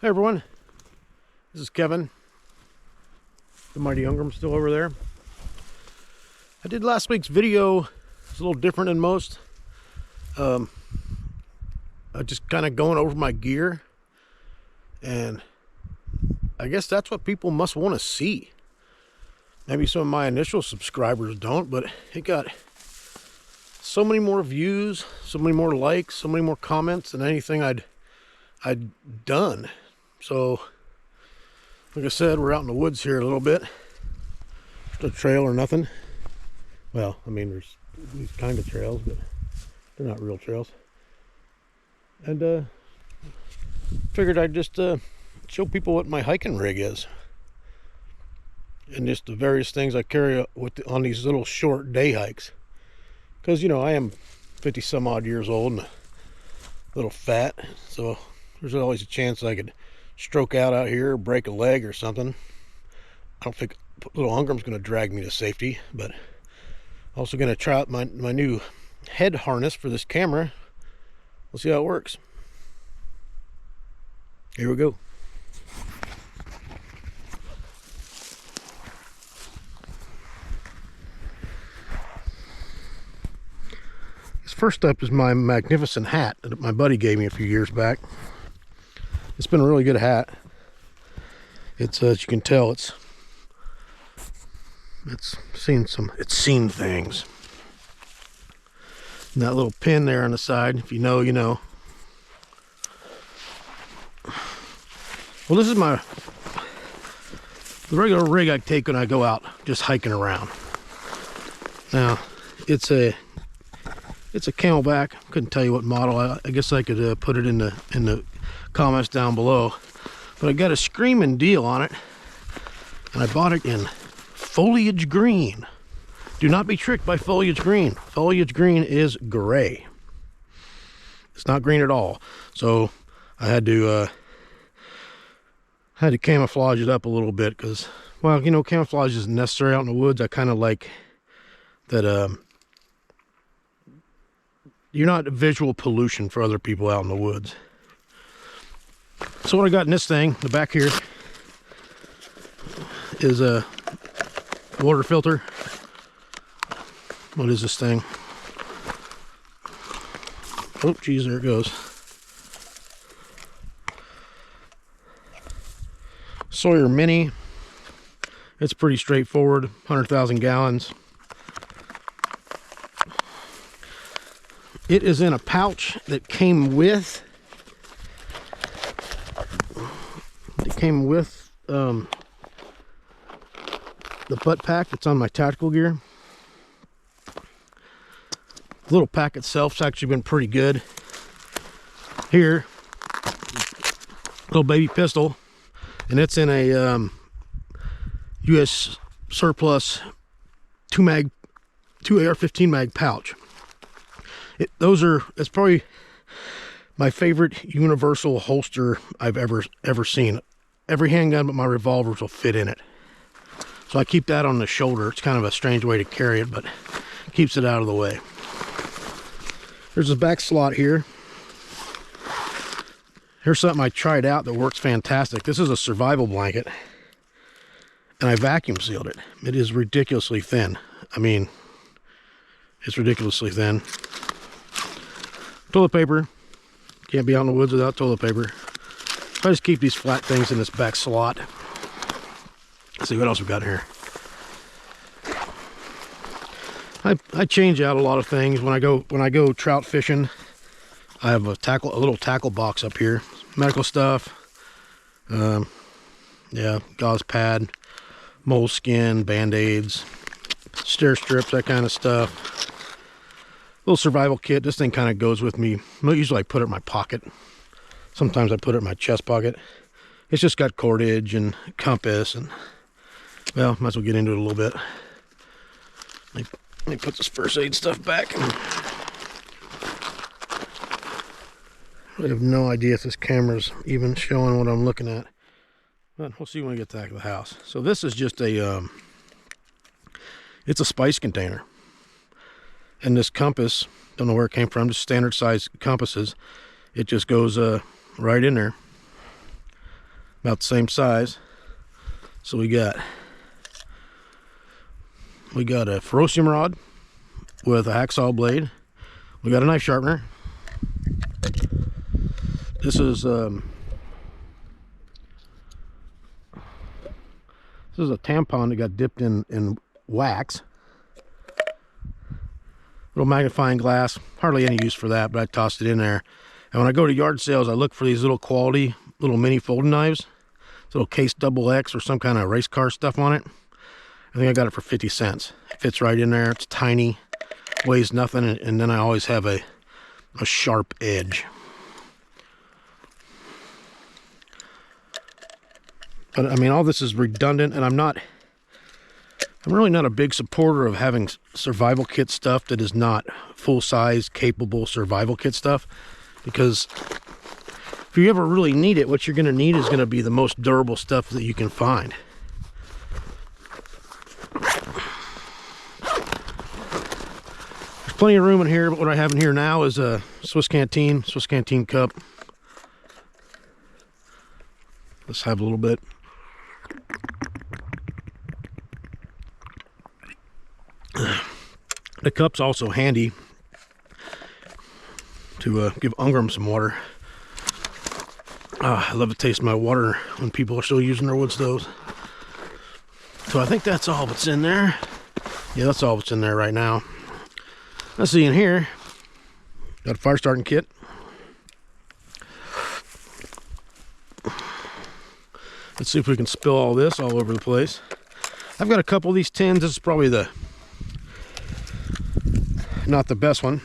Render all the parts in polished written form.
Hey everyone, this is Kevin. The Mighty Ungram's still over there. I did last week's video. It's a little different than most. I just kind of going over my gear, and I guess that's what people must want to see. Maybe some of my initial subscribers don't, but it got so many more views, so many more likes, so many more comments than anything I'd done. So, like I said, we're out in the woods here a little bit. Just a trail or nothing. Well, I mean, there's these kind of trails, but they're not real trails. And figured I'd just show people what my hiking rig is, and just the various things I carry on these little short day hikes. Because, you know, I am 50 some odd years old and a little fat, so there's always a chance I could stroke out here, break a leg or something. I don't think little Ungram's going to drag me to safety, but also going to try out my new head harness for this camera. We'll see how it works. Here we go. First up is my magnificent hat that my buddy gave me a few years back. It's been a really good hat. It's as you can tell, it's seen things. And that little pin there on the side, if you know, you know. Well, this is the regular rig I take when I go out just hiking around. Now, it's a Camelback. Couldn't tell you what model. I guess I could put it in the comments down below. But I got a screaming deal on it, and I bought it in foliage green. Do not be tricked by foliage green. Foliage green is gray. It's not green at all. So I had to camouflage it up a little bit because, well, you know, camouflage isn't necessary out in the woods. I kind of like that. You're not visual pollution for other people out in the woods. So what I got in this thing, the back here, is a water filter. What is this thing? Oh, geez, there it goes. Sawyer Mini. It's pretty straightforward, 100,000 gallons. It is in a pouch that came with the butt pack that's on my tactical gear. The little pack itself's actually been pretty good. Here, little baby pistol, and it's in a US surplus 2 AR-15 mag pouch. It's probably my favorite universal holster I've ever seen. Every handgun but my revolvers will fit in it. So I keep that on the shoulder. It's kind of a strange way to carry it, but it keeps it out of the way. There's a back slot here. Here's something I tried out that works fantastic. This is a survival blanket, and I vacuum sealed it. It is ridiculously thin. I mean, it's ridiculously thin. Toilet paper. Can't be out in the woods without toilet paper. I just keep these flat things in this back slot. Let's see what else we got here. I change out a lot of things when I go trout fishing. I have a little tackle box up here. Medical stuff. Yeah, gauze pad, moleskin, band-aids, stair strips, that kind of stuff. Little survival kit. This thing kind of goes with me. Usually I put it in my pocket. Sometimes I put it in my chest pocket. It's just got cordage and compass, and, well, might as well get into it a little bit. Let me put this first aid stuff back. I have no idea if this camera's even showing what I'm looking at, but we'll see when we get back to the house. So this is just it's a spice container. And this compass, don't know where it came from, just standard size compasses. It just goes right in there. about the same size. So we got a ferrocium rod with a hacksaw blade. We got a knife sharpener. This is a tampon that got dipped in wax. Little magnifying glass, hardly any use for that, but I tossed it in there. And when I go to yard sales, I look for these little quality, little mini folding knives. It's a little case double X or some kind of race car stuff on it. I think I got it for 50 cents. It fits right in there. It's tiny, weighs nothing, and then I always have a sharp edge. But I mean, all this is redundant, and I'm really not a big supporter of having survival kit stuff that is not full-size, capable survival kit stuff, because if you ever really need it, what you're going to need is going to be the most durable stuff that you can find. There's plenty of room in here, but what I have in here now is a Swiss canteen cup. Let's have a little bit. The cup's also handy to give Ungram some water. I love to taste my water when people are still using their wood stoves. So I think that's all that's in there. Yeah, that's all that's in there right now. Let's see in here. Got a fire starting kit. Let's see if we can spill all this all over the place. I've got a couple of these tins. This is probably not the best one,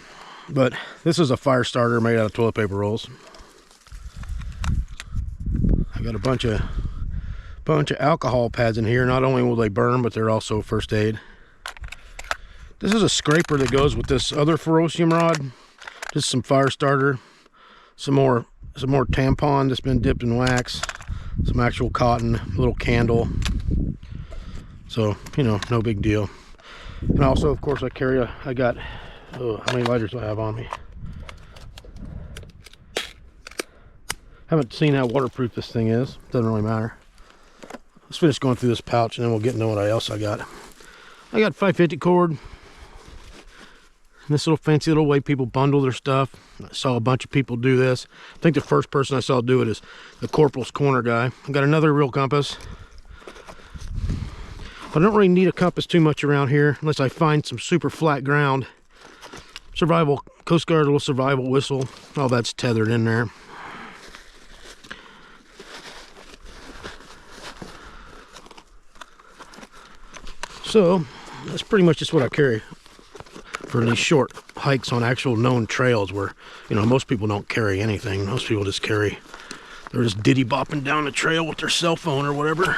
but this is a fire starter made out of toilet paper rolls. I've got a bunch of alcohol pads in here. Not only will they burn, but they're also first aid. This is a scraper that goes with this other ferrocium rod. Just some fire starter, some more tampon that's been dipped in wax, some actual cotton, a little candle. So, you know, no big deal. And also, of course, I got how many lighters do I have on me? Haven't seen how waterproof this thing is. Doesn't really matter. Let's finish going through this pouch and then we'll get into what else I got. I got 550 cord. And this little fancy little way people bundle their stuff. I saw a bunch of people do this. I think the first person I saw do it is the Corporal's Corner guy. I got another real compass. I don't really need a compass too much around here unless I find some super flat ground. Survival, Coast Guard little survival whistle. All that's tethered in there. So that's pretty much just what I carry for these short hikes on actual known trails where, you know, most people don't carry anything. Most people just they're just diddy bopping down the trail with their cell phone or whatever.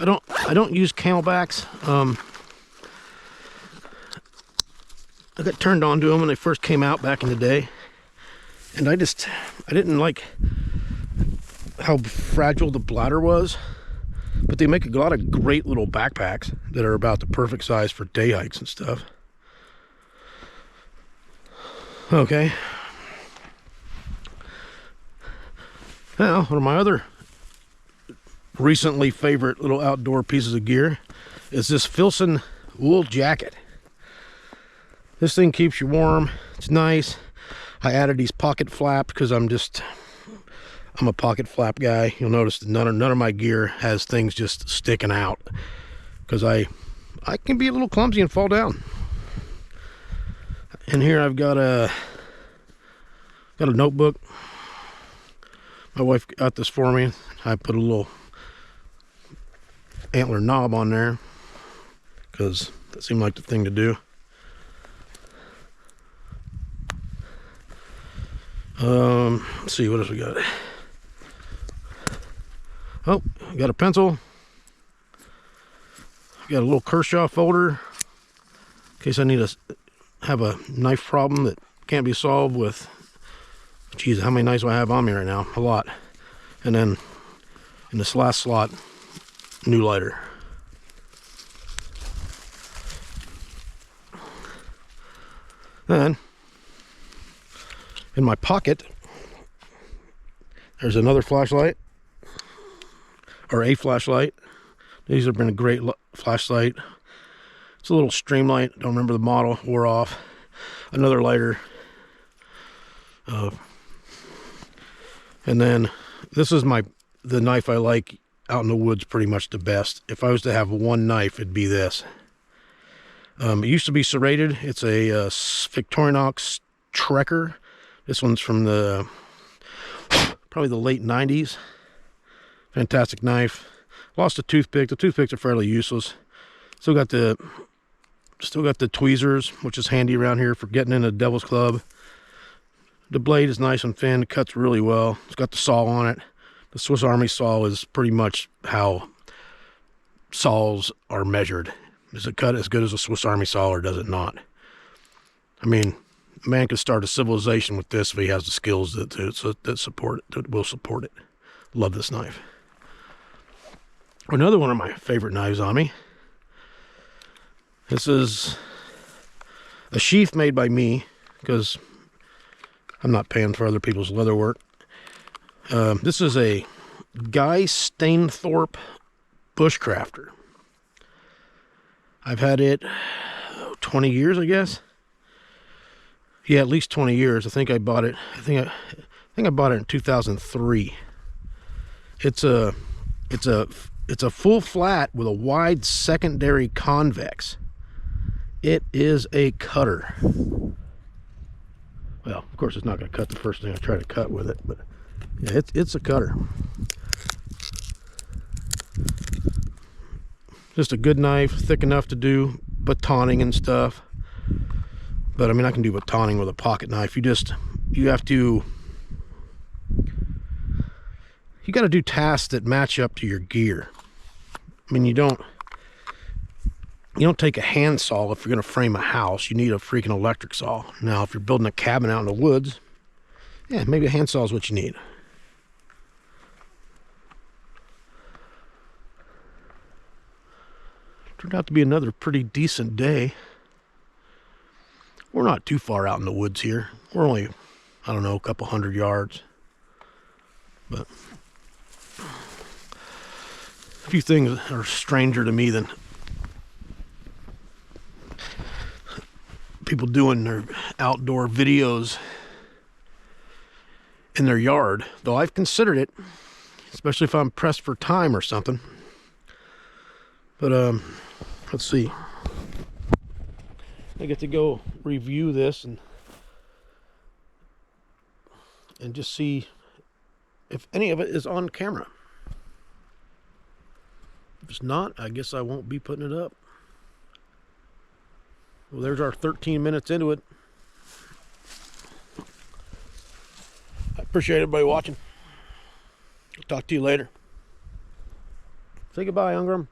I don't use Camelbacks. I got turned on to them when they first came out back in the day, and I didn't like how fragile the bladder was, but they make a lot of great little backpacks that are about the perfect size for day hikes and stuff. Okay. Now, one of my other recently favorite little outdoor pieces of gear is this Filson wool jacket. This thing keeps you warm. It's nice. I added these pocket flaps because I'm a pocket flap guy. You'll notice that none of my gear has things just sticking out because I can be a little clumsy and fall down. And here I've got a notebook. My wife got this for me. I put a little antler knob on there because that seemed like the thing to do. Let's see, what else we got? Oh, got a pencil. Got a little Kershaw folder in case I need to have a knife problem that can't be solved with. Geez, how many knives do I have on me right now? A lot. And then in this last slot, new lighter. Then, in my pocket, there's another flashlight, or a flashlight. These have been a great flashlight. It's a little streamlight. Don't remember the model. Wore off. Another lighter. And then this is the knife I like out in the woods pretty much the best. If I was to have one knife, it'd be this. It used to be serrated. It's a Victorinox Trekker. This one's from probably the late 90s. Fantastic knife. Lost a toothpick. The toothpicks are fairly useless. Still got the tweezers, which is handy around here for getting in a devil's club. The blade is nice and thin. It cuts really well. It's got the saw on it. The Swiss Army saw is pretty much how saws are measured. Does it cut as good as a Swiss Army saw, or does it not? I mean, a man could start a civilization with this if he has the skills that will support it. Love this knife. Another one of my favorite knives on me. This is a sheath made by me, because I'm not paying for other people's leather work. This is a Guy Stainthorpe Bushcrafter. I've had it 20 years, I guess. Yeah, at least 20 years. I think I bought it. I think I bought it in 2003. It's a full flat with a wide secondary convex. It is a cutter. Well, of course, it's not going to cut the first thing I try to cut with it, but yeah, it's a cutter. Just a good knife, thick enough to do batoning and stuff. But I mean, I can do batoning with a pocket knife. You got to do tasks that match up to your gear. I mean, you don't take a hand saw if you're going to frame a house. You need a freaking electric saw. Now, if you're building a cabin out in the woods, yeah, maybe a hand saw is what you need. Turned out to be another pretty decent day. We're not too far out in the woods here. We're only, I don't know, a couple 100 yards. But a few things are stranger to me than people doing their outdoor videos in their yard, though I've considered it, especially if I'm pressed for time or something. But let's see. I get to go review this and just see if any of it is on camera. If it's not, I guess I won't be putting it up. Well, there's our 13 minutes into it. I appreciate everybody watching. I'll talk to you later. Say goodbye, Ingram.